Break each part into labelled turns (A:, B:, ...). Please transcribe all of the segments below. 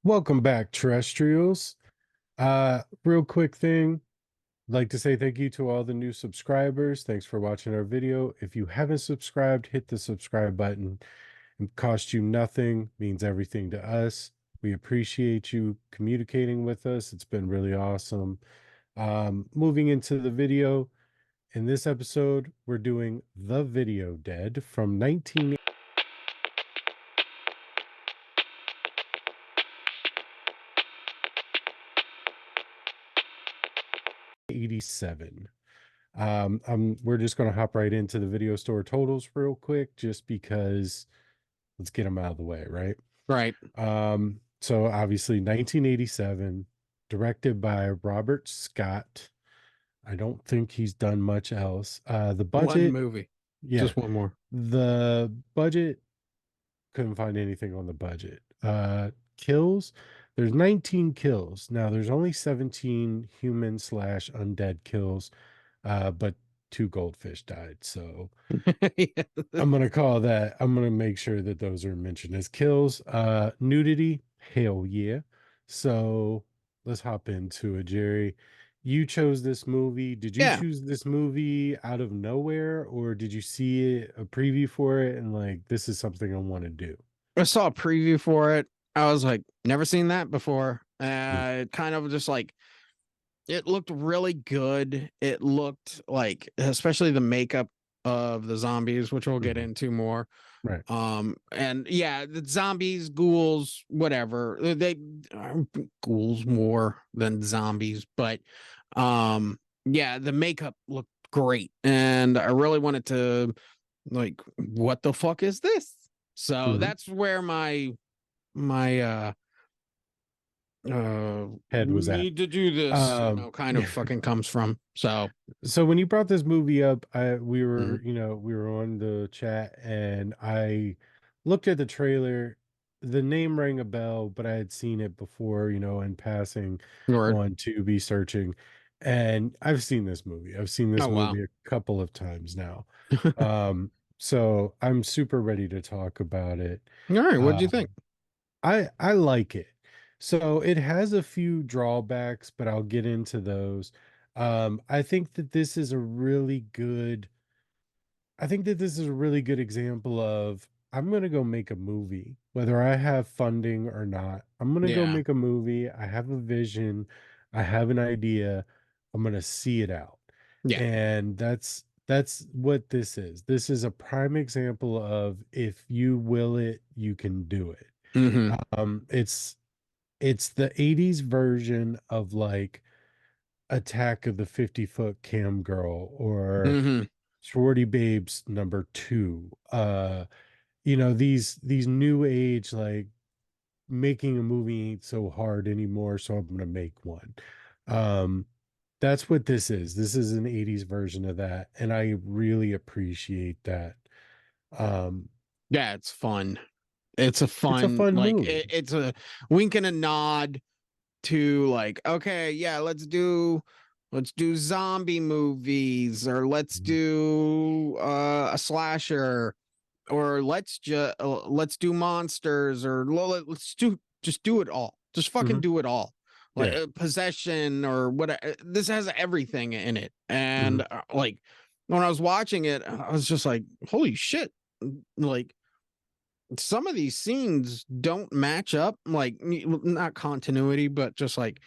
A: Welcome back, terrestrials. Real quick thing. I'd like to say thank you to all the new subscribers. Thanks for watching our video. If you haven't subscribed, hit the subscribe button. It costs you nothing, means everything to us. We appreciate you communicating with us. It's been really awesome. Moving into the video. In this episode, we're doing The Video Dead from 1987. We're just going to hop right into the video store totals real quick, just because let's get them out of the way, right?
B: Right.
A: So obviously 1987, directed by Robert Scott. I don't think he's done much else. The
B: One
A: budget,
B: movie.
A: yeah,
B: Just one more.
A: the budget, couldn't find anything on the budget. Kills, there's 19 kills. Now there's only 17 human slash undead kills, but two goldfish died. So
B: Yeah.
A: I'm gonna make sure that those are mentioned as kills. Nudity, hell yeah. So let's hop into it, Jerry. You chose this movie. Did you
B: Yeah.
A: choose this movie out of nowhere, or did you see it, a preview for it, and like, this is something I want to do?
B: I saw a preview for it. I was like, never seen that before.
A: Mm.
B: It kind of just like it looked really good. It looked like, especially the makeup of the zombies, which we'll get
A: Mhm.
B: into more.
A: Right.
B: And yeah, the zombies, ghouls, whatever. They ghouls more than zombies, but yeah, the makeup looked great. And I really wanted to like, what the fuck is this? So
A: Mhm.
B: that's where my
A: Head was at.
B: need to do this, kind of
A: Yeah.
B: fucking comes from. So
A: So when you brought this movie up,
B: mhm.
A: we were on the chat, and I looked at the trailer. The name rang a bell, but I had seen it before, in passing
B: Word.
A: on Tubi searching. And I've seen this movie. I've seen this
B: Oh wow.
A: movie a couple of times now. So I'm super ready to talk about it.
B: All right, what do you think?
A: Um, I like it. So it has a few drawbacks, but I'll get into those. I think that this is a really good I think that this is a really good example of, I'm going to go make a movie, whether I have funding or not. I'm going to go
B: Yeah.
A: make a movie. I have a vision. I have an idea. I'm going to see it out.
B: Yeah.
A: And that's what this is. This is a prime example of, if you will it, you can do it.
B: Mm-hmm.
A: It's the 80s version of like Attack of the 50-Foot Cam Girl, or
B: Mm-hmm.
A: Sorority Babes #2. These new age, like, making a movie ain't so hard anymore, so I'm gonna make one. Um, that's what this is. This is an 80s version of that, and I really appreciate that. Um,
B: Yeah, it's fun. It's a
A: it's a
B: fun,
A: fun
B: like
A: movie.
B: it's a wink and a nod to like, okay, yeah, let's do zombie movies, or let's
A: Mhm.
B: do a slasher, or let's do monsters, or let's do just do it all. Just fucking
A: Mhm.
B: do it all. Like
A: Yeah.
B: possession or what. This has everything in it, and
A: Mhm.
B: like when I was watching it, I was just like, holy shit! Like some of these scenes don't match up, like not continuity, but just like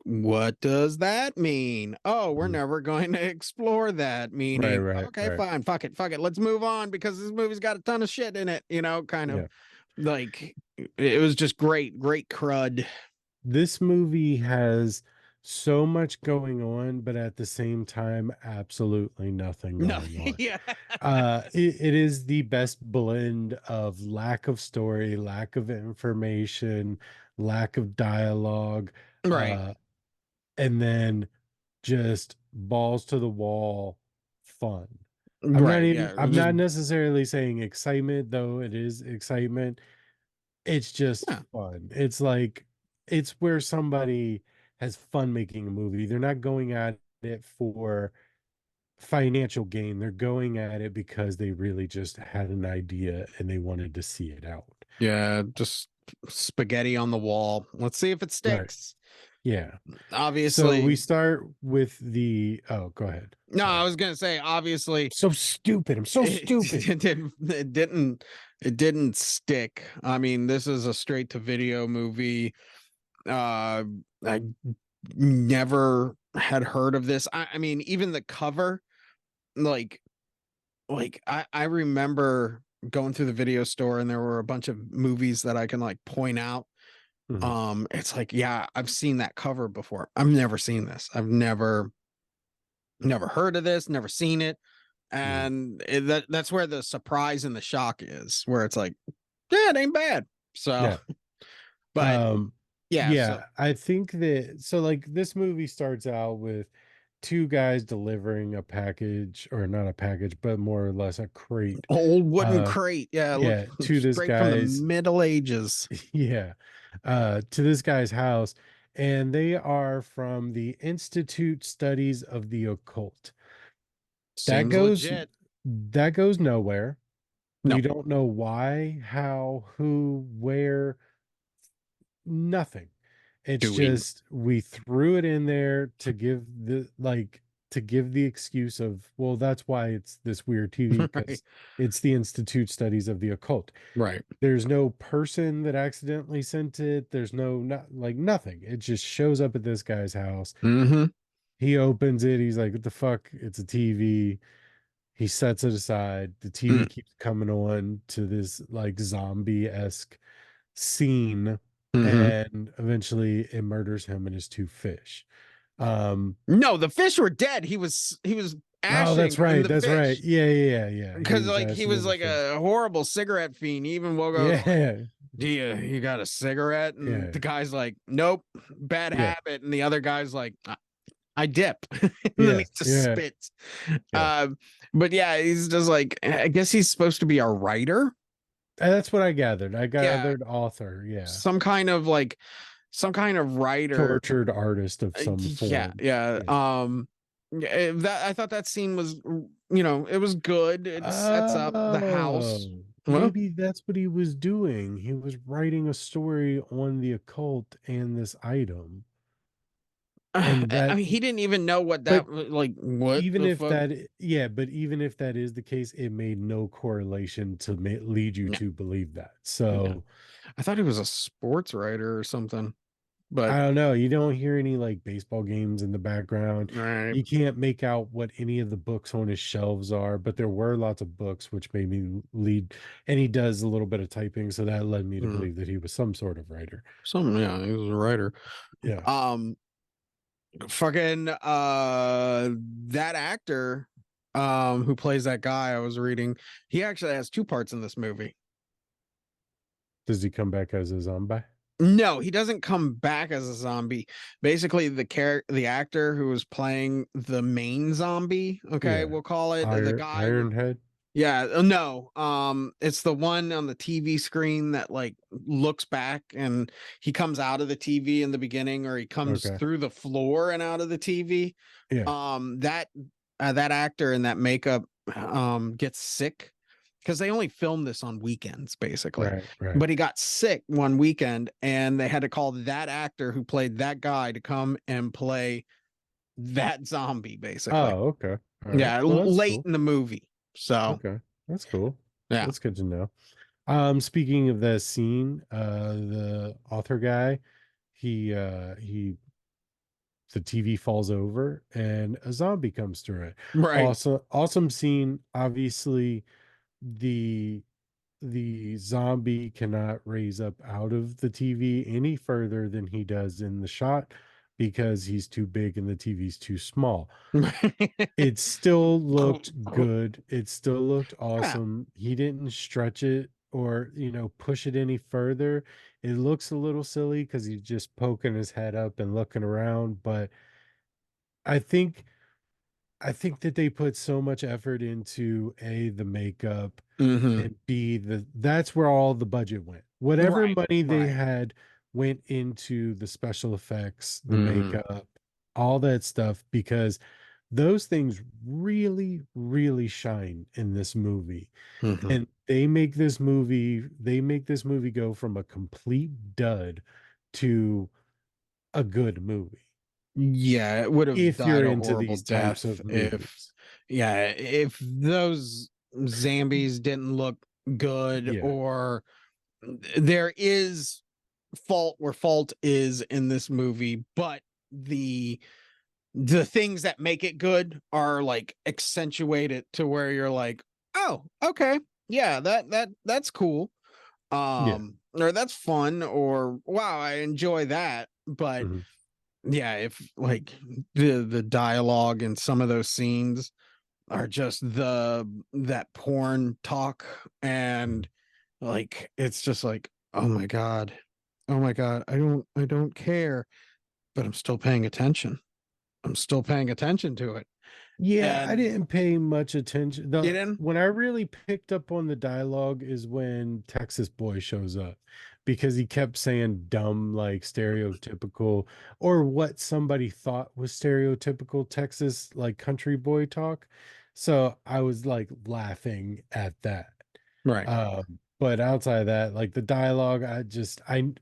B: what does that mean? Oh, we're
A: Mhm.
B: never going to explore that
A: Right,
B: meaning.
A: right,
B: Okay,
A: right.
B: fine, fuck it, let's move on because this movie's got a ton of shit in it, kind of
A: Yeah.
B: like it was just great crud.
A: This movie has so much going on, but at the same time, absolutely nothing
B: No.
A: going on.
B: Yeah.
A: It is the best blend of lack of story, lack of information, lack of dialogue,
B: Right.
A: uh, and then just balls to the wall fun.
B: Right, yeah,
A: I'm
B: just
A: not necessarily saying excitement, though it is excitement. It's just
B: yeah.
A: fun. It's like, it's where somebody has fun making a movie. They're not going at it for financial gain. They're going at it because they really just had an idea and they wanted to see it out.
B: Yeah, just spaghetti on the wall. Let's see if it
A: Right.
B: sticks.
A: Yeah. So we
B: Obviously,
A: start with the oh, go ahead.
B: no, I
A: Sorry.
B: was gonna say obviously
A: So stupid. I'm so
B: it,
A: stupid.
B: it didn't stick. I mean, this is a straight to video movie. I never had heard of this. I mean, even the cover, like I remember going through the video store and there were a bunch of movies that I can like point out.
A: Mhm.
B: It's like, yeah, I've seen that cover before. I've never seen this. I've never heard of this, never seen it.
A: Mhm.
B: And that's where the surprise and the shock is, where it's like, yeah, it ain't bad. So,
A: Yeah.
B: but
A: Um,
B: yeah, so
A: yeah, I think that so like this movie starts out with two guys delivering a package, or not a package, but more or less a crate.
B: old wooden
A: Uh
B: crate. Yeah, look
A: yeah, to this
B: straight from the
A: guy's
B: Middle Ages.
A: yeah, to this guy's house, and they are from the Institute Studies of the Occult. That
B: Seems
A: goes
B: legit.
A: that goes nowhere.
B: No,
A: We don't know why, how, who, where, nothing. It's
B: do we?
A: just we threw it in there to give the excuse of, well, that's why it's this weird TV,
B: Right,
A: because it's the Institute Studies of the Occult.
B: right.
A: There's no person that accidentally sent it. There's no, not like nothing. It just shows up at this guy's house.
B: Mm-hmm.
A: He opens it. He's like, what the fuck? It's a TV. He sets it aside. The TV
B: Mm.
A: keeps coming on to this like zombie-esque scene,
B: Mm-hmm.
A: and eventually it murders him and his two fish. Um,
B: No, the fish were dead. He was
A: oh,
B: ashing
A: that's
B: in
A: right.
B: the
A: That's right.
B: fish
A: Yeah, yeah, yeah, yeah. He
B: because
A: was
B: like he
A: ashing
B: was
A: in the
B: like
A: fish.
B: a horrible cigarette fiend. He even woke up like,
A: Yeah,
B: do you got a cigarette? And
A: yeah,
B: the guy's like, nope, bad
A: yeah,
B: habit. And the other guy's like, I dip. And then
A: yeah,
B: he just
A: yeah,
B: spits.
A: yeah.
B: But yeah, he's just like, I guess he's supposed to be a writer.
A: And that's what I gathered. I
B: Yeah,
A: gathered author. Yeah,
B: some kind of like some kind of writer.
A: tortured artist of some
B: Yeah,
A: form.
B: yeah.
A: Yeah.
B: That I thought that scene was, it was good. It sets up the house.
A: Oh,
B: Well,
A: maybe that's what he was doing. He was writing a story on the occult and this item. And
B: I
A: that,
B: mean, he didn't even know what
A: but
B: that like. What
A: even
B: the
A: if
B: fuck?
A: that, yeah, but even if that is the case, it made no correlation to lead you
B: No,
A: to believe that.
B: no.
A: So
B: I thought he was a sports writer or something. But
A: I don't know. You don't hear any like baseball games in the background.
B: right.
A: You can't make out what any of the books on his shelves are, but there were lots of books, which made me lead. And he does a little bit of typing, so that led me to
B: Mm,
A: believe that he was some sort of writer.
B: some yeah, he was a writer.
A: Yeah.
B: Um, fucking that actor who plays that guy I was reading, he actually has two parts in this movie.
A: Does he come back as a zombie?
B: No, he doesn't come back as a zombie. Basically, the actor who was playing the main zombie, okay,
A: Yeah.
B: we'll call it the guy.
A: Ironhead.
B: Yeah, no, it's the one on the TV screen that like looks back and he comes out of the TV in the beginning, or he comes
A: Okay.
B: through the floor and out of the TV.
A: Yeah.
B: That actor in that makeup gets sick because they only filmed this on weekends basically.
A: Right. Right.
B: But he got sick one weekend and they had to call that actor who played that guy to come and play that zombie basically.
A: Oh, okay. All right.
B: Yeah,
A: Well, that's
B: late
A: cool.
B: in the movie. So,
A: Okay. That's cool.
B: yeah.
A: That's good to know. Speaking of that scene, the author guy, he the TV falls over and a zombie comes through it.
B: Right.
A: Awesome, awesome scene. Obviously, the the zombie cannot raise up out of the TV any further than he does in the shot because he's too big and the TV's too small. It still looked good. It still looked
B: Yeah.
A: awesome. He didn't stretch it or, push it any further. It looks a little silly because he's just poking his head up and looking around, but I think I think that they put so much effort into A, the makeup,
B: Hmm.
A: and B, that's where all the budget went. Whatever
B: Right.
A: money they
B: Right.
A: had went into the special effects, the
B: Hmm.
A: makeup, all that stuff, because those things really, really shine in this movie.
B: Mhm.
A: And they make this movie go from a complete dud to a good movie
B: Yeah, it would have
A: if
B: died
A: you're
B: a
A: into
B: horrible
A: these types
B: death
A: of
B: if,
A: movies.
B: yeah, if those zombies didn't look good,
A: Yeah.
B: or there is fault where fault is in this movie, but the the things that make it good are like accentuated to where you're like, oh, okay, yeah, that's cool,
A: Yeah.
B: or that's fun, or wow, I enjoy that. But
A: Mhm.
B: yeah, if like the dialogue in some of those scenes are just the that porn talk, and like it's just like, oh my god, oh my god, I don't care, but I'm still paying attention. I'm still paying attention to it.
A: Yeah, I
B: And
A: didn't pay much attention.
B: you
A: The
B: didn't?
A: When I really picked up on the dialogue is when Texas Boy shows up, because he kept saying dumb, like stereotypical, or what somebody thought was stereotypical Texas, like country boy talk. So I was like laughing at that.
B: Right.
A: But outside of that, like the dialogue,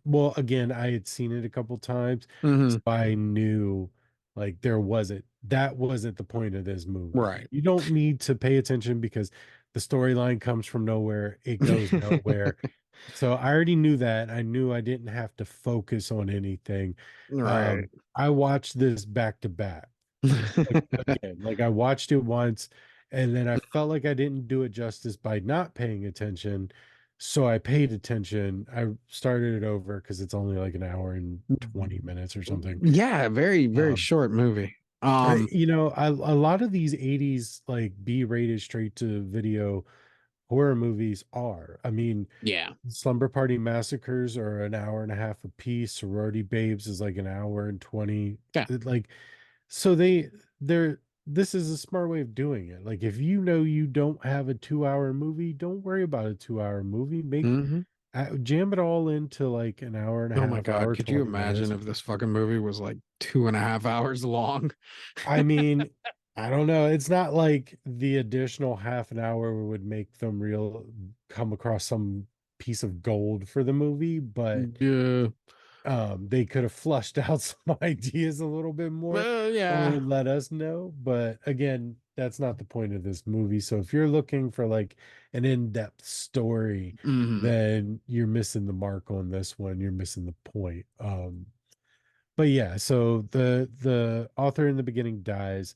A: well, again, I had seen it a couple times, so
B: Hmm.
A: I knew like that wasn't the point of this movie.
B: Right.
A: You don't need to pay attention because the storyline comes from nowhere, it goes nowhere. So I already knew that. I knew I didn't have to focus on anything.
B: Right.
A: I watched this back to back again. Like I watched it once and then I felt like I didn't do it justice by not paying attention. So I paid attention. I started it over because it's only like an hour and 20 minutes or something.
B: Yeah, very, very
A: Um,
B: short movie. Um,
A: a lot of these 80s like B-rated straight to video horror movies are. I mean,
B: yeah.
A: Slumber Party Massacres are an hour and a half a piece. Sorority Babes is like an hour and 20.
B: Yeah.
A: Like so they're this is a smart way of doing it. Like if you know you don't have a 2 hour movie, don't worry about a 2 hour movie.
B: Hmm.
A: Jam it all into like an hour and a
B: Oh my
A: half,
B: god,
A: hour,
B: could you
A: 20
B: imagine
A: minutes.
B: if this fucking movie was like 2.5 hours long?
A: I mean, I don't know. It's not like the additional half an hour would make them real come across some piece of gold for the movie, but
B: Yeah.
A: they could have flushed out some ideas a little bit more
B: Well,
A: or
B: yeah.
A: let us know. But again, that's not the point of this movie. So if you're looking for like an in-depth story,
B: Hmm.
A: then you're missing the mark on this one. You're missing the point. But yeah, so the author in the beginning dies.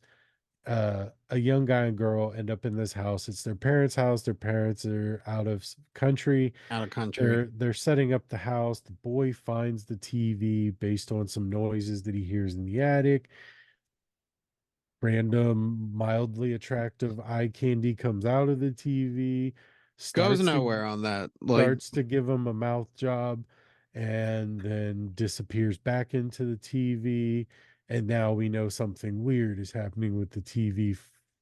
A: A young guy and girl end up in this house. It's their parents' house. Their parents are out of country.
B: Out of country.
A: They're setting up the house. The boy finds the TV based on some noises that he hears in the attic. Random, mildly attractive eye candy comes out of the TV,
B: Goes
A: starts to
B: nowhere on that. Like,
A: starts to give him a mouth job, and then disappears back into the TV. And now we know something weird is happening with the TV.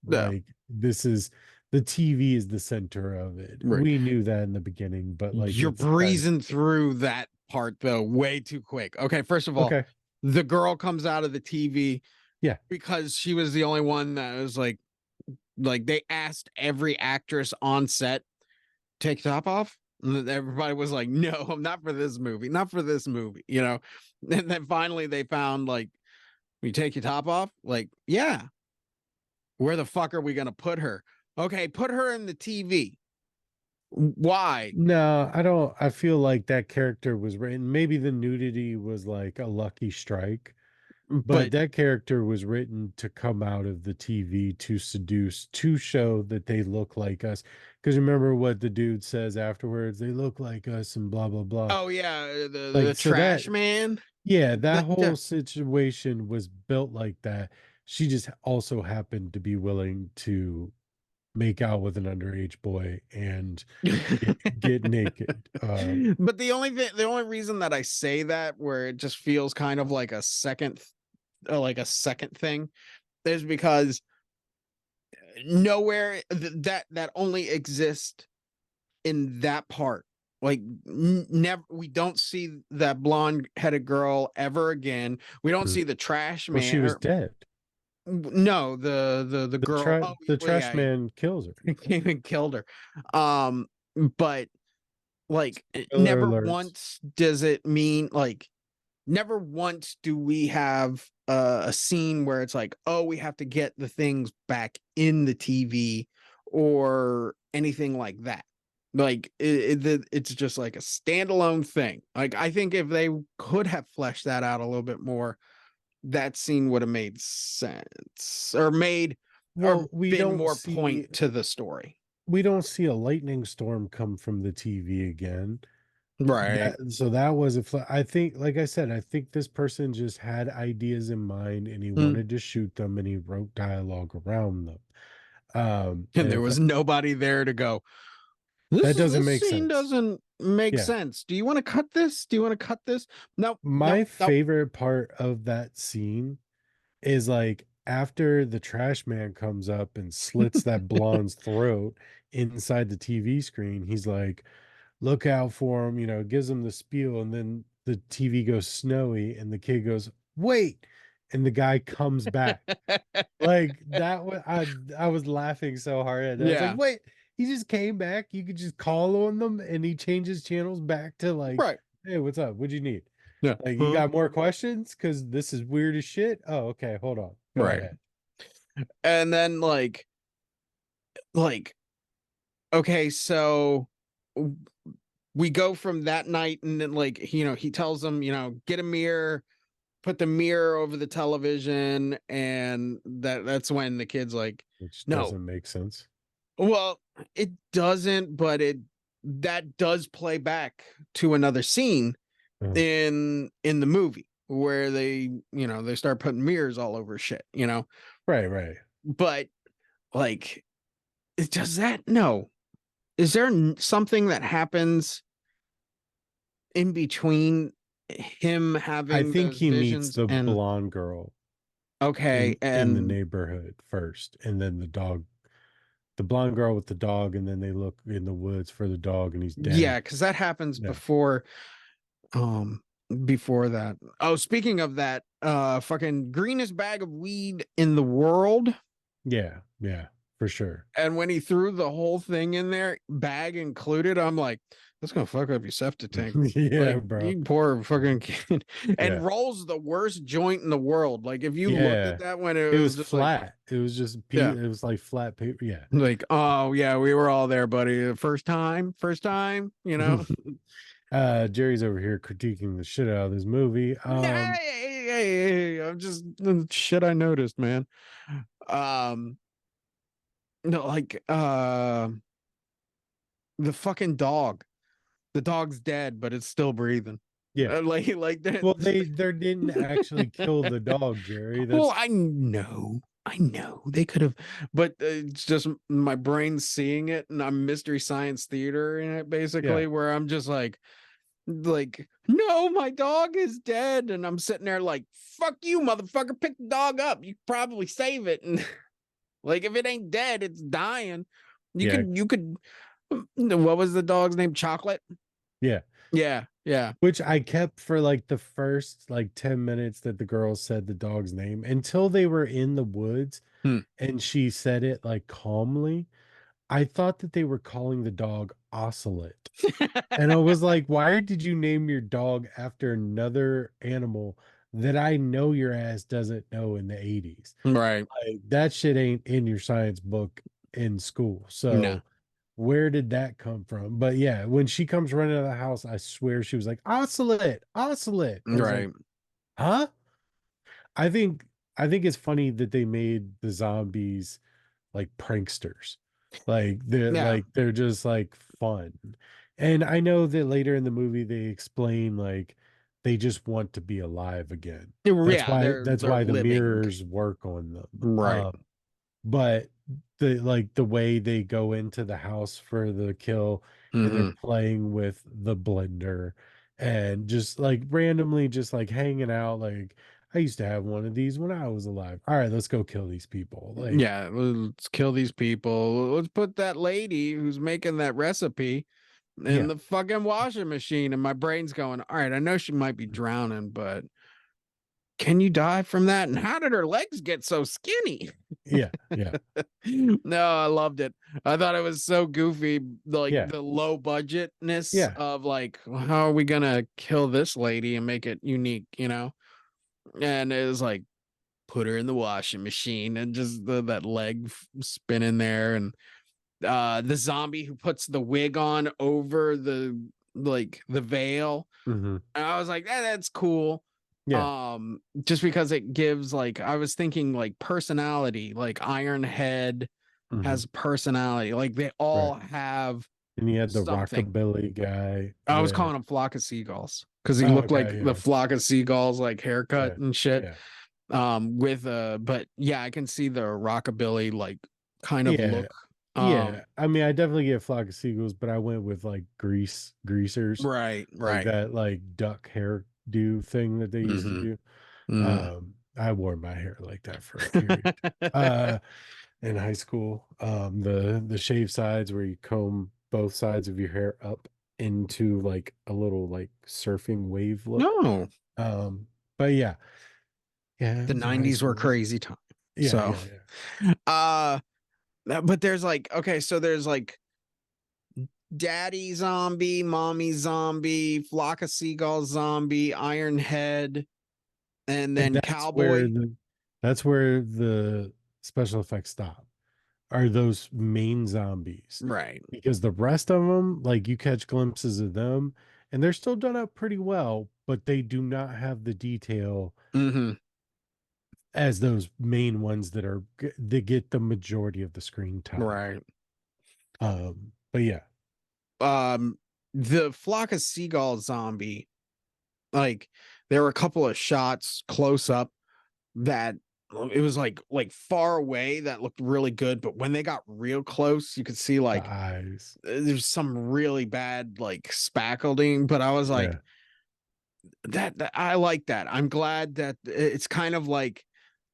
B: no.
A: Like this is the TV is the center of it.
B: Right.
A: We knew that in the beginning, but like
B: You're
A: it's kind of
B: breezing through that part though way too quick. Okay, first of all,
A: okay.
B: the girl comes out of the TV
A: Yeah.
B: because she was the only one that was like they asked every actress on set, take top off. And everybody was like, no, I'm not for this movie, not for this movie, you know. And then finally they found like, you take your top off, like, yeah, where the fuck are we gonna put her? Okay, put her in the TV. Why?
A: No, I don't. I feel like that character was written. Maybe the nudity was like a lucky strike, but
B: But
A: that character was written to come out of the TV to seduce, to show that they look like us. Because remember what the dude says afterwards? They look like us and blah, blah, blah.
B: oh yeah, the
A: Like, so
B: trash
A: that,
B: man.
A: yeah, that
B: Yeah.
A: whole situation was built like that. She just also happened to be willing to make out with an underage boy and get naked.
B: But the only reason that I say that, where it just feels kind of like a second thing, is because nowhere that only exists in that part. Like, never, we don't see that blonde headed girl ever again. We don't
A: Mhm.
B: see the trash
A: Well, she
B: man.
A: was dead.
B: No, the girl. Oh,
A: The
B: well,
A: trash
B: yeah, he
A: man kills her.
B: came and killed her. Um, but like,
A: Spoiler
B: never
A: alerts.
B: once does it mean like, never once do we have a scene where it's like, oh, we have to get the things back in the TV or anything like that. Like it's just like a standalone thing. Like, I think if they could have fleshed that out a little bit more, that scene would have made sense or
A: Well,
B: been more point to the story.
A: we don't see a lightning storm come from the TV again.
B: Right.
A: That so that was I think, like I said, I think this person just had ideas in mind and he
B: Mm.
A: wanted to shoot them and he wrote dialogue around them.
B: And
A: And
B: there
A: if
B: was nobody there to go, this
A: that
B: is
A: doesn't
B: this
A: make
B: scene
A: sense.
B: doesn't make
A: Yeah.
B: sense. Do you want to cut this? Do you want to cut this? No, no,
A: My
B: no.
A: favorite part of that scene is like after the trash man comes up and slits that blonde's throat inside the TV screen, he's like, look out for him, gives him the spiel, and then the TV goes snowy, and the kid goes, wait, and the guy comes back. Like that was I was laughing so hard at that. I was like,
B: Yeah,
A: wait, he just came back. You could just call on them and he changes channels back to like,
B: right.
A: hey, what's up? What'd you need?
B: Yeah.
A: Like, you
B: Huh?
A: got more questions? Because this is weird as shit. Oh, okay, hold on. Go
B: Right.
A: ahead.
B: And then like, okay, so we go from that night, and then like, he tells them, get a mirror, put the mirror over the television, and that's when the kid's like,
A: Which
B: no.
A: doesn't make sense.
B: Well, it doesn't, but it that does play back to another scene
A: Uh,
B: in the movie where they start putting mirrors all over shit.
A: right, right.
B: But like, does that no? Is there something that happens in between him
A: I
B: having
A: think
B: those
A: he meets
B: visions
A: the
B: and
A: blonde girl
B: okay,
A: in the
B: and
A: neighborhood first, and then the blonde girl with the dog, and then they look in the woods for the dog, and he's dead.
B: yeah, because that happens
A: Yeah,
B: um before that. Oh, speaking of that, fucking greenest bag of weed in the world.
A: yeah, yeah, for sure.
B: And when he threw the whole thing in there, bag included, I'm like, that's gonna fuck up your septic tank.
A: Yeah,
B: Like,
A: bro.
B: you poor fucking kid.
A: Yeah,
B: And rolls the worst joint in the world. Like, if you looked at
A: yeah.
B: that when it
A: It
B: was
A: was
B: just like,
A: flat. It was just
B: yeah,
A: it was like flat paper. Yeah.
B: like, oh yeah, we were all there, buddy. First time.
A: Jerry's over here critiquing the shit out of this movie.
B: Hey, I'm just shit I noticed, man. Um, no, like the fucking dog. The dog's dead, but it's still breathing.
A: Yeah.
B: Like that.
A: Well, they didn't actually kill the dog, Jerry.
B: Well,
A: That's
B: I know they could have, but it's just my brain seeing it, and I'm Mystery Science Theater in it,
A: yeah.
B: basically, where I'm just like, no, my dog is dead, and I'm sitting there like, fuck you, motherfucker, pick the dog up. You probably save it, and like, if it ain't dead, it's dying. You
A: Yeah.
B: could, you could. What was the dog's name? Chocolate.
A: Yeah.
B: Yeah, yeah.
A: Which I kept for like the first like 10 minutes that the girl said the dog's name until they were in the woods
B: Hmm.
A: and she said it like calmly. I thought that they were calling the dog Ocelot. And I was like, why did you name your dog after another animal that I know your ass doesn't know in the 80s?
B: Right.
A: Like, that shit ain't in your science book in school.
B: No.
A: So where did that come from? But yeah, when she comes running out of the house, I swear she was like, Ocelot, Ocelot. I was like,
B: Right.
A: huh? I think I think it's funny that they made the zombies like pranksters.
B: Yeah.
A: They're just like fun. And I know that later in the movie they explain like they just want to be alive again.
B: Yeah,
A: That's
B: they're
A: why the
B: living.
A: mirrors work on them.
B: Right.
A: But the way they go into the house for the kill and they're
B: Hmm.
A: playing with the blender and just like randomly just like hanging out like I used to have one of these when I was alive. All right, let's go kill these people. Like,
B: Yeah, let's kill these people. Let's put that lady who's making that recipe in
A: yeah.
B: the fucking washing machine. And my brain's going, all right, I know she might be drowning, but can you die from that? And how did her legs get so skinny?
A: Yeah, yeah,
B: No, I loved it. I thought it was so goofy, like
A: yeah,
B: the low budgetness
A: yeah.
B: of like, how are we gonna kill this lady and make it unique, you know? And it was like, put her in the washing machine and just that leg spinning there, and the zombie who puts the wig on over the veil.
A: Hmm.
B: And I was like, that's cool.
A: Yeah.
B: Just because it gives, like, I was thinking like personality, like Iron Head
A: Hmm.
B: has personality, like they
A: Right.
B: all have
A: And he had the
B: something.
A: rockabilly guy
B: I was
A: with.
B: calling him Flock of Seagulls because he
A: Oh,
B: looked like
A: okay.
B: the
A: Yeah.
B: Flock of Seagulls, like haircut
A: Yeah.
B: and shit.
A: Yeah.
B: With but yeah, I can see the rockabilly like kind of
A: Yeah.
B: look.
A: Yeah.
B: um
A: I mean, I definitely get Flock of Seagulls, but I went with like greasers,
B: right,
A: like
B: right.
A: that like duck hairdo thing that they used to
B: Hmm.
A: do.
B: Hmm.
A: I wore my hair like that for a period. Uh in high school. The shave sides where you comb both sides of your hair up into like a little like surfing wave look.
B: No,
A: Um, but yeah, yeah, it
B: the
A: was in high
B: 90s were
A: school.
B: crazy time.
A: Yeah,
B: So
A: yeah, yeah.
B: uh but there's like, okay, so there's like daddy zombie, mommy zombie, flock of seagulls zombie, iron head, and
A: And
B: then cowboy.
A: that's where the special effects stop. Are those main zombies.
B: Right.
A: Because the rest of them, like you catch glimpses of them and they're still done up pretty well, but they do not have the detail
B: Hmm.
A: as those main ones that get the majority of the screen time.
B: Right.
A: But yeah,
B: um the flock of seagull zombie, like there were a couple of shots close up that it was like far away that looked really good, but when they got real close you could see
A: the
B: like
A: eyes.
B: there's some really bad like spackling, but I was like,
A: Yeah,
B: that I like that. I'm glad that it's kind of like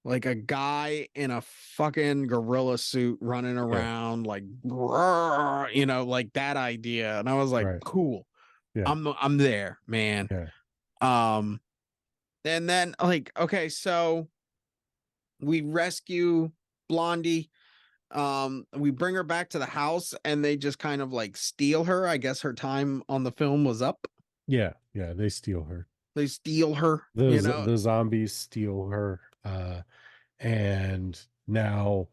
B: a guy in a fucking gorilla suit running
A: yeah,
B: around like "Roar," like that idea. And I was like,
A: right.
B: cool.
A: Yeah,
B: I'm there, man.
A: yeah,
B: Um and then like, okay, so we rescue Blondie. We bring her back to the house and they just kind of like steal her. I guess her time on the film was up.
A: yeah, yeah. They steal her.
B: They steal her,
A: The zombies steal her. And now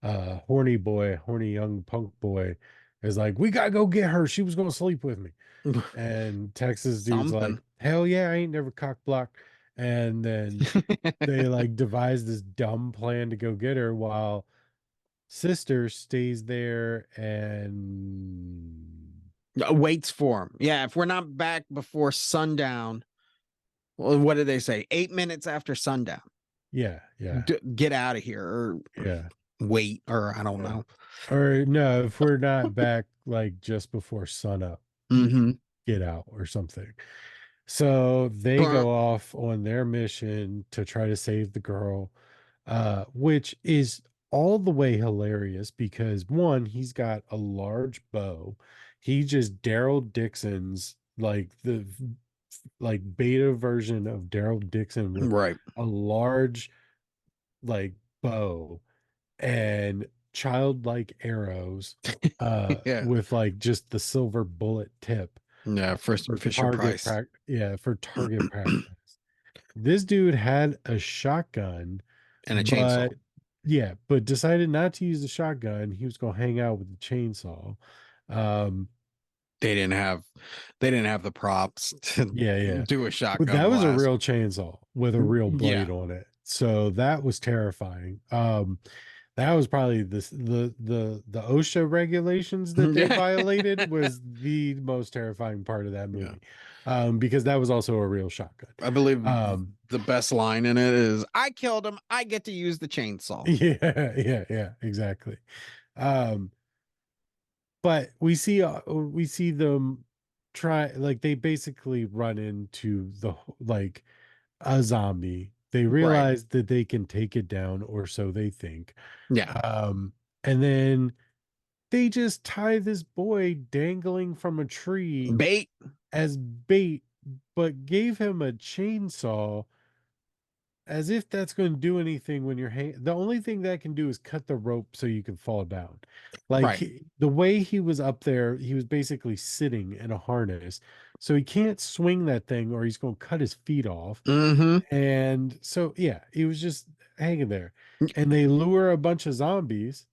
A: horny young punk boy is like, we gotta go get her. She was gonna sleep with me. And Texas dude's like,
B: something.
A: hell yeah, I ain't never cock blocked. And then they like devise this dumb plan to go get her while sister stays there and
B: Waits for him. Yeah, if we're not back before sundown, well, what did they say? 8 minutes after sundown,
A: yeah, yeah,
B: get out of here, or
A: yeah,
B: wait, or I don't
A: yeah.
B: know.
A: Or no, if we're not back like just before sunup,
B: Mm-hmm.
A: get out or something. So they go off on their mission to try to save the girl, which is all the way hilarious because one, he's got a large bow. He just Daryl Dixon's like the like beta version of Daryl Dixon with
B: Right.
A: a large like bow and childlike arrows
B: Yeah.
A: with like just the silver bullet tip
B: Yeah. First
A: for
B: Fisher Price
A: target practice. This dude had a shotgun,
B: and a chainsaw.
A: but yeah, but decided not to use the shotgun. He was gonna hang out with the chainsaw. Um,
B: They didn't have they didn't have the props to
A: yeah, yeah.
B: do a
A: But
B: shotgun
A: that was a
B: blast.
A: real chainsaw with a real blade
B: Yeah.
A: on it. So that was terrifying. That was probably the OSHA regulations that they
B: Yeah.
A: violated was the most terrifying part of that
B: Yeah.
A: movie. Because that was also a real shotgun.
B: I believe
A: Um,
B: the best line in it is, I killed him. I get to use the chainsaw.
A: yeah, yeah, yeah, exactly. Um, but we see them try like they basically run into like a zombie. They
B: Right.
A: realize that they can take it down, or so they think.
B: Yeah.
A: And then they just tie this boy dangling from a tree
B: Bait.
A: as bait, but gave him a chainsaw as if that's going to do anything when you're the only thing that can do is cut the rope so you can fall down. Like
B: Right.
A: the way he was up there, he was basically sitting in a harness. So he can't swing that thing or he's going to cut his feet off.
B: Mm-hmm.
A: And so yeah, he was just hanging there. And they lure a bunch of zombies.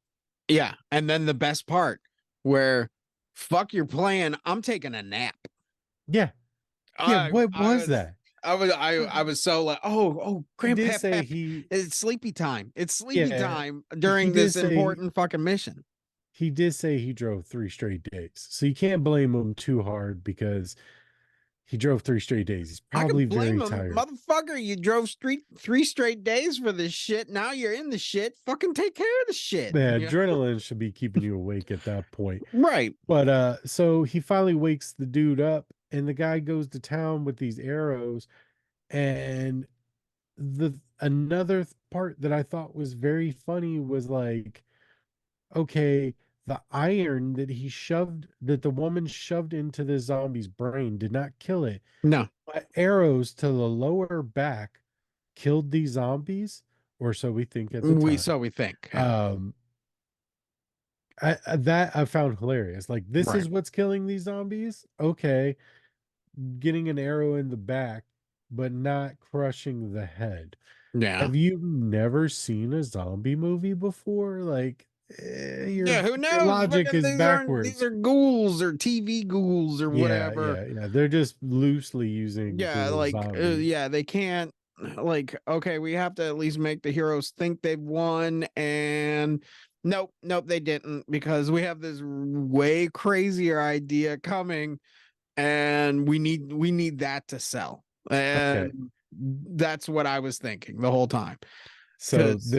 B: Yeah. And then the best part where fuck your plan, I'm taking a nap.
A: Yeah. Yeah,
B: I
A: what
B: I
A: was
B: was
A: that?
B: I was so like, oh,
A: He did
B: grandpap
A: say
B: pep.
A: he
B: It's sleepy time. It's sleepy
A: yeah,
B: time
A: he
B: during
A: did
B: this
A: say
B: important fucking mission.
A: he did say he drove 3 straight days. So you can't blame him too hard because he drove 3 straight days. He's
B: I
A: probably
B: could blame
A: very
B: him,
A: tired.
B: motherfucker. You drove three straight days for this shit. Now you're in the shit. Fucking take care of the shit.
A: The
B: Yeah.
A: adrenaline should be keeping you awake at that point.
B: Right.
A: But so he finally wakes the dude up and the guy goes to town with these arrows. And the another part that I thought was very funny was like, okay, the iron that the woman shoved into the zombie's brain did not kill it.
B: No,
A: But arrows to the lower back killed these zombies, or so we think at the time.
B: we think. Yeah.
A: Um, that I found hilarious. Like, this
B: Right.
A: is what's killing these zombies. Okay, getting an arrow in the back, but not crushing the head.
B: Yeah.
A: Have you never seen a zombie movie before? Like,
B: Yeah, who
A: your
B: knows?
A: logic
B: Fucking
A: is
B: these
A: backwards.
B: are ghouls or TV ghouls or
A: Yeah,
B: whatever.
A: yeah, yeah. They're just loosely using the
B: Yeah,
A: word
B: like
A: zombie.
B: yeah, they can't like okay, we have to at least make the heroes think they've won and nope, they didn't because we have this way crazier idea coming and we need that to sell.
A: Okay.
B: And that's what I was thinking the whole time.
A: So
B: Because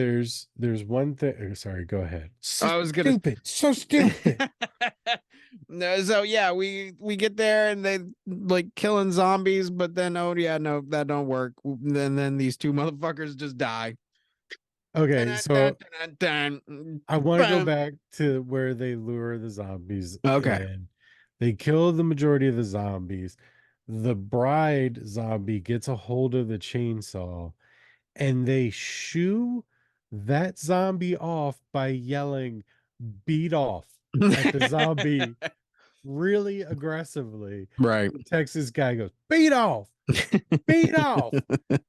A: there's one thing. Sorry, go ahead. So
B: I was gonna
A: stupid. So stupid.
B: no, so yeah, we get there and they like killing zombies, but then oh yeah, no, that don't work. Then these two motherfuckers just die.
A: Okay,
B: Dun, dun,
A: so
B: dun, dun, dun,
A: I want to go
B: bam.
A: back to where they lure the zombies
B: Okay.
A: and they kill the majority of the zombies. The bride zombie gets a hold of the chainsaw and they shoo that zombie off by yelling beat off at the zombie really aggressively.
B: Right.
A: The Texas guy goes, beat off, beat off.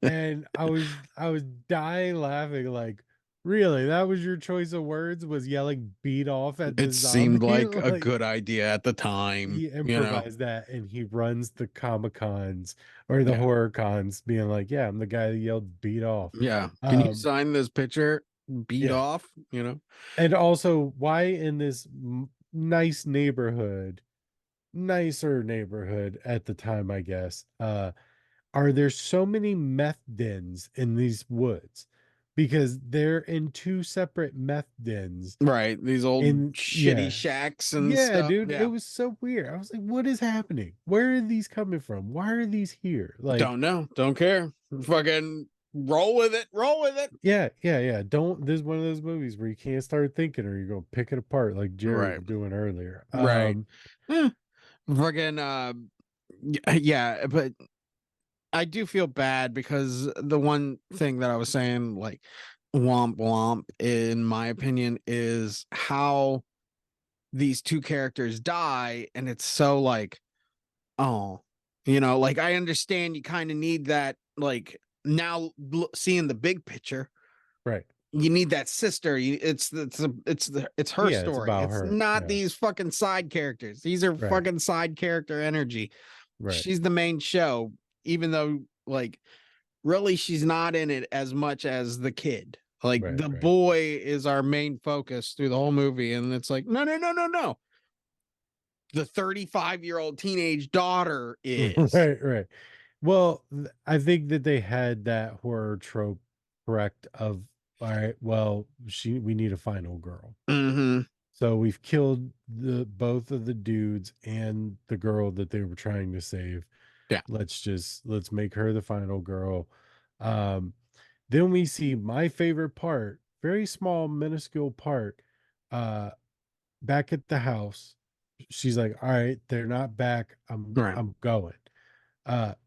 A: And I was dying laughing, like, really, that was your choice of words, was yelling beat off at
B: It
A: the
B: seemed
A: zombie?
B: like a
A: Like,
B: good idea at the time,
A: he
B: you know.
A: improvised that and he runs the Comic Cons or the
B: Yeah.
A: horror cons being like, yeah, I'm the guy that yelled beat off.
B: Yeah. Can you
A: um
B: sign this picture? Beat
A: yeah.
B: off, you know?
A: And also, why in this nice neighborhood, nicer neighborhood at the time, I guess, are there so many meth dens in these woods? Because they're in two separate meth dens.
B: Right. These old
A: In
B: shitty
A: yeah,
B: shacks and
A: yeah,
B: stuff.
A: dude, it
B: Yeah.
A: was so weird. I was like, what is happening? Where are these coming from? Why are these here? Like,
B: Don't know. Don't care. Fucking roll with it. Roll with it.
A: yeah, yeah, yeah. Don't, this is one of those movies where you can't start thinking or you're gonna pick it apart like Jerry
B: Right.
A: was doing earlier.
B: Right. Fucking yeah, but I do feel bad because the one thing that I was saying, like womp womp, in my opinion, is how these two characters die, and it's so like, oh, like I understand you kind of need that, like now seeing the big picture,
A: Right.
B: you need that sister. It's her
A: Yeah, it's
B: story.
A: about
B: It's
A: her.
B: not
A: Yeah.
B: these fucking side characters. These are
A: Right.
B: fucking side character energy.
A: Right.
B: She's the main show, even though like really she's not in it as much as the kid. Like
A: Right.
B: the
A: Right.
B: boy is our main focus through the whole movie, and it's like no. The 35-year-old teenage daughter is.
A: Right. Right. Well, I think that they had that horror trope correct of, all right, well, we need a final girl.
B: Mm-hmm.
A: So we've killed the both of the dudes and the girl that they were trying to save.
B: Yeah.
A: Let's make her the final girl. Um, then we see my favorite part, very small, minuscule part, uh, back at the house. She's like, all right, they're not back. I'm
B: Right.
A: I'm going.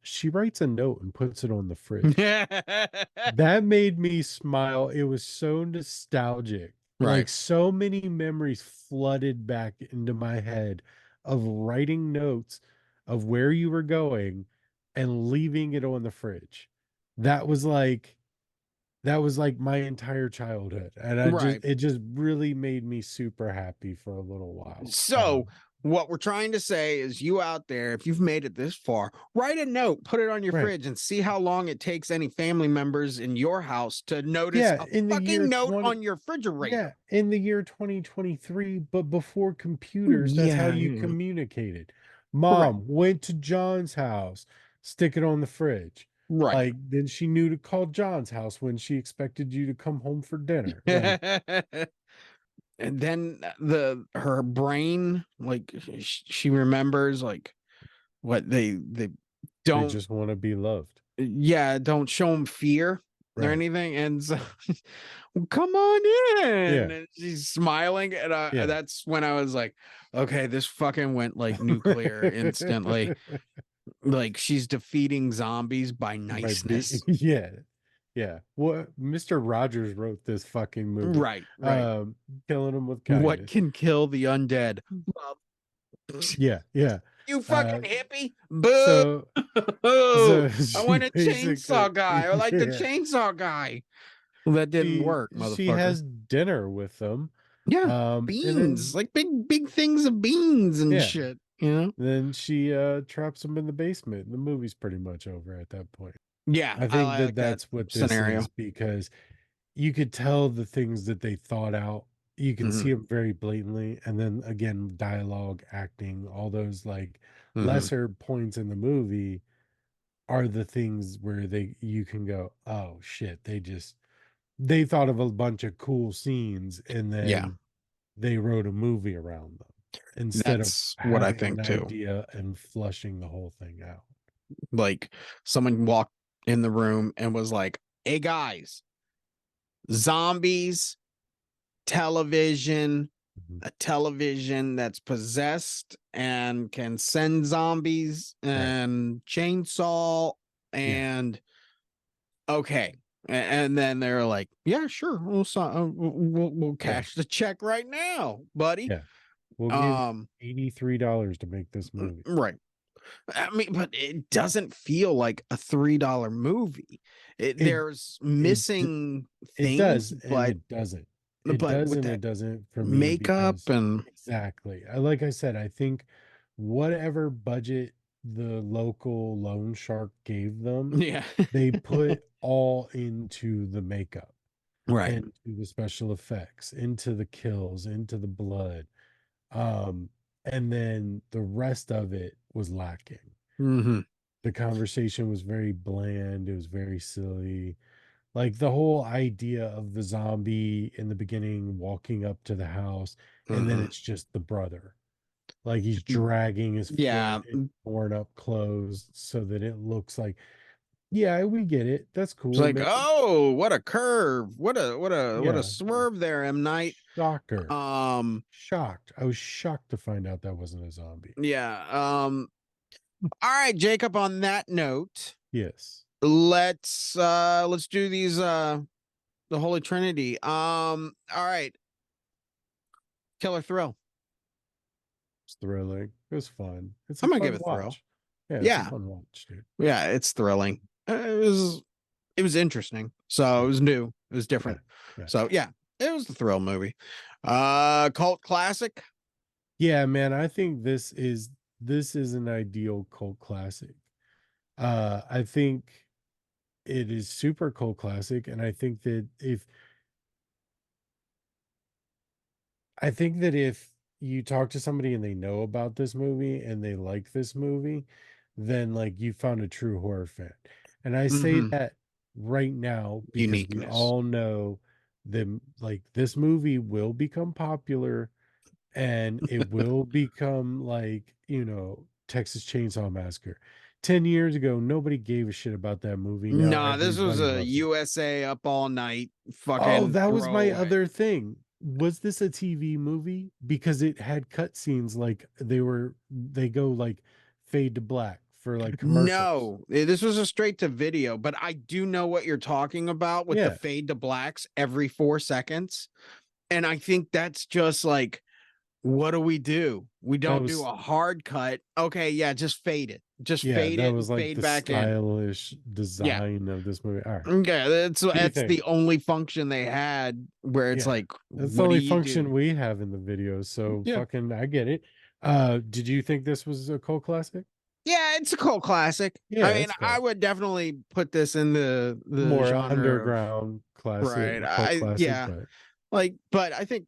A: She writes a note and puts it on the fridge. That made me smile. It was so nostalgic.
B: Right.
A: Like so many memories flooded back into my head of writing notes of where you were going and leaving it on the fridge. That was like that was like my entire childhood. And
B: Right.
A: it just really made me super happy for a little while.
B: So, what we're trying to say is, you out there, if you've made it this far, write a note, put it on your
A: Right.
B: fridge, and see how long it takes any family members in your house to notice
A: Yeah,
B: a
A: in the year
B: fucking note
A: 20
B: on your refrigerator.
A: Yeah, in the year 2023, but before computers, that's how
B: Yeah,
A: you
B: yeah.
A: communicated.
B: Correct.
A: Mom went to John's house, stick it on the fridge.
B: Right.
A: Like, then she knew to call John's house when she expected you to come home for dinner. Like,
B: And then her brain, like, she remembers, like, what they
A: they
B: don't,
A: just want to be loved.
B: yeah, don't show them fear or
A: Right.
B: anything. And so, "Well, come on in."
A: Yeah.
B: And she's smiling. And
A: Yeah.
B: that's when I was like, okay, this fucking went like nuclear instantly. Like, she's defeating zombies by
A: Might be.
B: niceness.
A: Yeah. Yeah. What Mr. Rogers wrote this fucking movie.
B: Right, right.
A: Killing them with
B: What
A: kindness.
B: can kill the undead? Love.
A: Yeah. Yeah.
B: You
A: Uh,
B: fucking hippie. Boo.
A: so
B: I
A: So
B: want
A: she
B: a
A: basically,
B: chainsaw guy. I like the
A: yeah,
B: chainsaw guy. Well, that didn't work,
A: she
B: motherfucker.
A: has dinner with them,
B: Yeah,
A: and
B: beans,
A: then
B: like big things of beans and
A: yeah,
B: shit. You know?
A: then she traps them in the basement. The movie's pretty much over at that point.
B: Yeah,
A: I think
B: I
A: that
B: like that
A: that's what this
B: scenario.
A: is because you could tell the things that they thought out. You can
B: Hmm.
A: see them very blatantly, and then again, dialogue, acting, all those like
B: Hmm.
A: lesser points in the movie are the things where they you can go, oh shit, they thought of a bunch of cool scenes and
B: Yeah,
A: then they wrote a movie around them instead of
B: that's what I
A: having an
B: think too.
A: idea and flushing the whole thing out.
B: Like, someone walked in the room and was like, "Hey guys, zombies, television,
A: Mhm.
B: a television that's possessed and can send zombies,
A: Right.
B: and chainsaw,
A: Yeah.
B: and okay." And then they're like, "Yeah, sure, we'll
A: Yeah.
B: cash the check right now, buddy."
A: Yeah. We'll give you
B: Um,
A: $83 to make this movie.
B: right. I mean, but it doesn't feel like a $3 movie.
A: It
B: There's
A: it
B: missing
A: it
B: things,
A: does and it doesn't. It does
B: with
A: and
B: that
A: it doesn't for me
B: makeup
A: because
B: and
A: exactly. Like I said, I think whatever budget the local loan shark gave them,
B: yeah,
A: they put all into the makeup,
B: right.
A: into the special effects, into the kills, into the blood. Um, and then the rest of it was lacking.
B: Hmm.
A: The conversation was very bland, it was very silly. Like the whole idea of the zombie in the beginning walking up to the house, and then
B: Hmm.
A: it's just the brother. Like he's dragging his
B: Yeah,
A: foot in torn up clothes so that it looks like, yeah, we get it. That's
B: it's
A: cool.
B: like,
A: Maybe,
B: oh, what a curve, what a
A: yeah.
B: swerve there, M. Night.
A: Shocker.
B: Um,
A: Shocked. I was shocked to find out that wasn't a zombie.
B: yeah. All right, Jacob. On that note,
A: Yes.
B: let's do these the Holy Trinity. All right, Killer Thrill.
A: It's thrilling. It was fun. It's a
B: I'm gonna give
A: fun
B: it Thrill.
A: watch. Yeah, it's a
B: Yeah,
A: fun watch, dude.
B: yeah, it's thrilling. It was interesting. So it
A: Yeah.
B: was new. It was
A: Yeah.
B: different.
A: Yeah.
B: So yeah, it was the thrill movie. Cult classic.
A: Yeah, man, I think this is an ideal cult classic. I think it is super cult classic, and I think that if you talk to somebody and they know about this movie and they like this movie, then like you found a true horror fan. And I say
B: Mm-hmm.
A: that right now because we
B: Uniqueness.
A: all know that like this movie will become popular and it will become like, Texas Chainsaw Massacre. 10 years ago, nobody gave a shit about that movie. Now
B: Nah, this was
A: everybody
B: a
A: loves it.
B: USA up all night
A: Oh,
B: fucking
A: that was my
B: throwaway.
A: other thing. Was this a TV movie? Because it had cutscenes like they go like fade to black, for like commercials.
B: No, this was a straight to video, but I do know what you're talking about with the
A: Yeah,
B: fade to blacks every 4 seconds. And I think that's just like, what do? We
A: that
B: don't do
A: was
B: a hard cut. Okay, yeah, just fade it. Just
A: yeah,
B: fade
A: that
B: it and
A: was like
B: fade
A: the
B: back in.
A: stylish
B: Yeah.
A: design of this movie. All right.
B: Okay, that's
A: What do you
B: that's
A: think?
B: the only function they had where it's
A: Yeah.
B: like,
A: That's the
B: what do
A: only
B: you do?
A: function we have in the video, so
B: Yeah.
A: fucking I get it. Did you think this was a cult classic?
B: Yeah, it's a cult classic. I
A: Yeah,
B: mean,
A: that's
B: I
A: fair.
B: would definitely put this in the
A: More
B: genre of
A: underground classic,
B: right.
A: cult
B: I
A: classic,
B: yeah.
A: but
B: Like, but I think,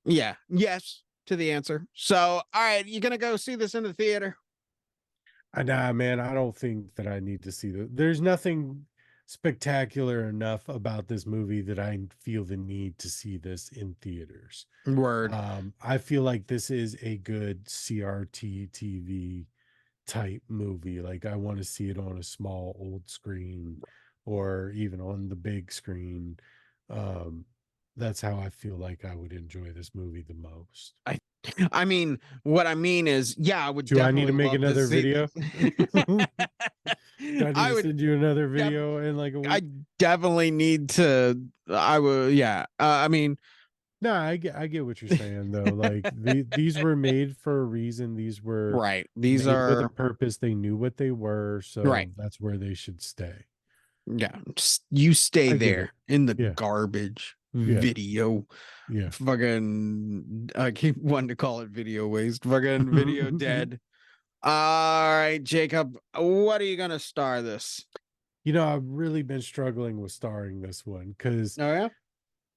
B: yes to the answer. So, all right, you're gonna go see this in the theater.
A: nah, man, I don't think that I need to see there's nothing spectacular enough about this movie that I feel the need to see this in theaters.
B: Word.
A: I feel like this is a good CRT TV type movie. Like I want to see it on a small old screen or even on the big screen. Um, that's how I feel like I would enjoy this movie the most.
B: I I mean, what I mean is, yeah, I would
A: Do I need to
B: definitely
A: make
B: love to
A: another
B: see
A: video?
B: this.
A: Do I need
B: I
A: to
B: would
A: send you another
B: def-
A: video in like a
B: I
A: week?
B: definitely need to I would yeah. I mean,
A: No, I get what you're saying though. Like these were made for a reason. These were
B: right. These
A: made with a
B: are
A: purpose. They knew what they were,
B: right.
A: so that's where they should stay.
B: Yeah. You stay
A: I get it.
B: there in the
A: Yeah.
B: garbage
A: Yeah.
B: video.
A: Yeah.
B: Fucking I keep wanting to call it video waste. Fucking video dead. All right, Jacob, what are you gonna star this?
A: I've really been struggling with starring this one because
B: Oh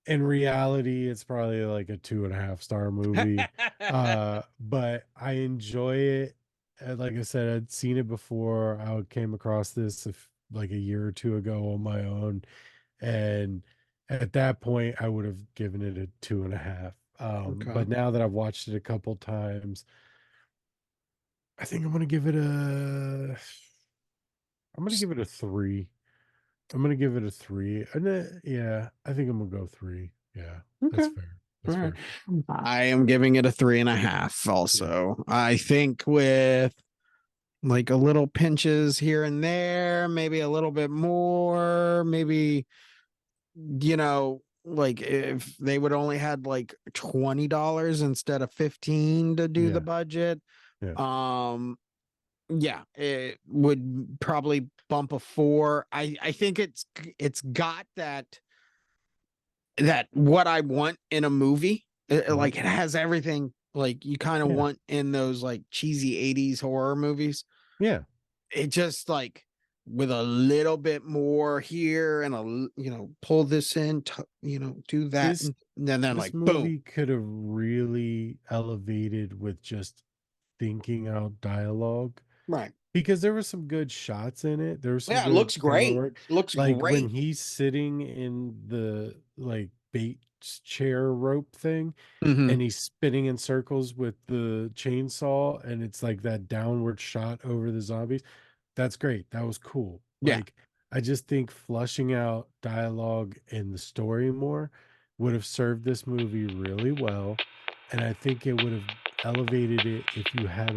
A: in reality, it's probably like a 2.5 star movie.
B: yeah.
A: But I enjoy it. Like I said, I'd seen it before. I came across this like a year or two ago on my own. And at that point, I would have given it a 2.5.
B: Okay.
A: But now that I've watched it a couple times, I think I'm gonna give it a 3. I'm gonna give it a 3. And yeah, I think I'm gonna go 3. Yeah, that's
B: Okay.
A: fair.
B: All
A: That's
B: right.
A: fair.
B: I am giving it a 3.5
A: Yeah.
B: also. I think with like a little pinches here and there, maybe a little bit more, maybe, like if they would only had like $20 instead of 15 to do the
A: Yeah.
B: budget.
A: Yeah.
B: Um, yeah, it would probably bump a 4. I think it's got that what I want in a movie.
A: Mhm.
B: Like it has everything like you kind of
A: Yeah.
B: want in those like cheesy 80s horror movies.
A: Yeah.
B: It just like with a little bit more here and pull this in, do that
A: This
B: and then
A: this
B: like boom.
A: movie could have really elevated with just thinking out dialogue
B: Right.
A: because there were some good shots in it. There was some
B: Yeah, it
A: good
B: looks
A: camera
B: great.
A: work.
B: Looks
A: Like when
B: great.
A: he's sitting in the like bait chair rope thing
B: Hmm.
A: and he's spinning in circles with the chainsaw and it's like that downward shot over the zombies. That's great. That was cool.
B: Yeah.
A: Like I just think flushing out dialogue and the story more would have served this movie really well, and I think it would have elevated it if you had